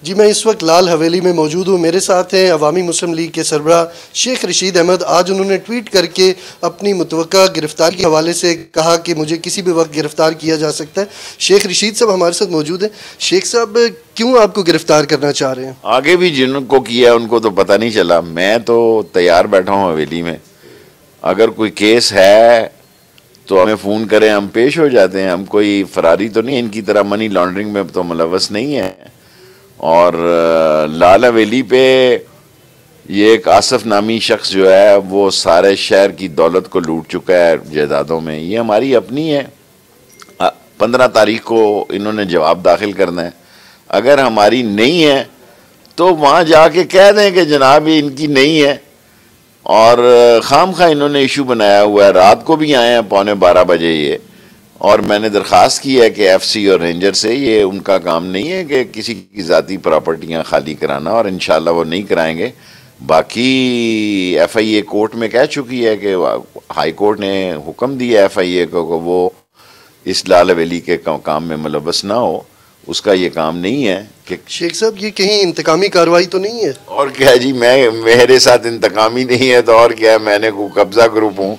जी, मैं इस वक्त लाल हवेली में मौजूद हूँ। मेरे साथ हैं अवामी मुस्लिम लीग के सरबराह शेख रशीद अहमद। आज उन्होंने ट्वीट करके अपनी मुतवक्का गिरफ्तारी के हवाले से कहा कि मुझे किसी भी वक्त गिरफ्तार किया जा सकता है। शेख रशीद साहब हमारे साथ मौजूद हैं। शेख साहब, क्यों आपको गिरफ्तार करना चाह रहे हैं? आगे भी जिनको किया उनको तो पता नहीं चला। मैं तो तैयार बैठा हूँ हवेली में। अगर कोई केस है तो हमें फ़ोन करें, हम पेश हो जाते हैं। हम कोई फरारी तो नहीं, इनकी तरह मनी लॉन्ड्रिंग में तो मुलव्वस नहीं है। और लाल हवेली पे ये एक आसफ नामी शख्स जो है वो सारे शहर की दौलत को लूट चुका है जायदादों में। ये हमारी अपनी है। 15 तारीख को इन्होंने जवाब दाखिल करना है। अगर हमारी नहीं है तो वहाँ जाके कह दें कि जनाब ये इनकी नहीं है। और खामखा इन्होंने इशू बनाया हुआ है। रात को भी आए हैं 11:15 बजे ये, और मैंने दरख्वास्त की है कि एफसी और रेंजर से, ये उनका काम नहीं है कि किसी की ज़ाती प्रॉपर्टियाँ खाली कराना, और इंशाल्लाह वो नहीं कराएंगे। बाकी एफआईए कोर्ट में कह चुकी है कि हाई कोर्ट ने हुक्म दिया एफआईए को वो इस लाल हवेली के काम में मुलव्वस ना हो। उसका ये काम नहीं है कि शेख साहब, ये कहीं इंतकामी कार्रवाई तो नहीं है? और क्या जी, मेरे साथ इंतकामी नहीं है तो और क्या है। मैंने को कब्जा ग्रुप हूँ।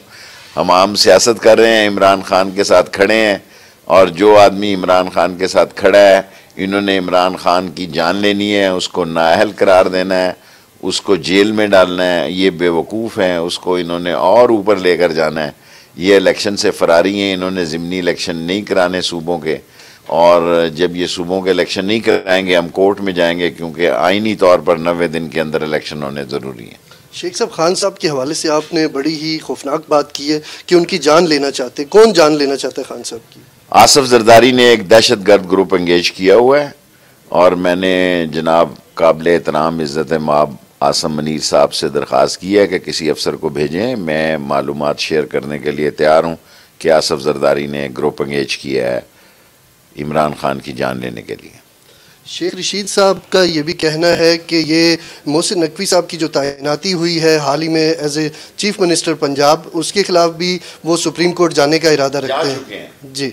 हम आम सियासत कर रहे हैं, इमरान खान के साथ खड़े हैं, और जो आदमी इमरान खान के साथ खड़ा है, इन्होंने इमरान खान की जान लेनी है, उसको नाअहल करार देना है, उसको जेल में डालना है। ये बेवकूफ़ हैं, उसको इन्होंने और ऊपर लेकर जाना है। ये इलेक्शन से फरारी हैं। इन्होंने ज़िमनी इलेक्शन नहीं कराने सूबों के, और जब ये सूबों के इलेक्शन नहीं कराएंगे हम कोर्ट में जाएंगे, क्योंकि आइनी तौर पर 90 दिन के अंदर इलेक्शन होने ज़रूरी है। शेख साहब, खान साहब के हवाले से आपने बड़ी ही खौफनाक बात की है कि उनकी जान लेना चाहते। कौन जान लेना चाहता है खान साहब की? आसफ जरदारी ने एक दहशतगर्द ग्रुप एंगेज किया हुआ है, और मैंने जनाब काबिल एहतराम इज़्ज़त माब आसम मनीर साहब से दरख्वास्त की है कि किसी अफसर को भेजें। मैं मालूमात शेयर करने के लिए तैयार हूँ कि आसफ जरदारी ने ग्रुप एंगेज किया है इमरान खान की जान लेने के लिए। शेख रशीद साहब का ये भी कहना है कि ये मोहसिन नकवी साहब की जो तैनाती हुई है हाल ही में as a chief minister Punjab, उसके खिलाफ भी वो सुप्रीम कोर्ट जाने का इरादा रखते हैं। जी।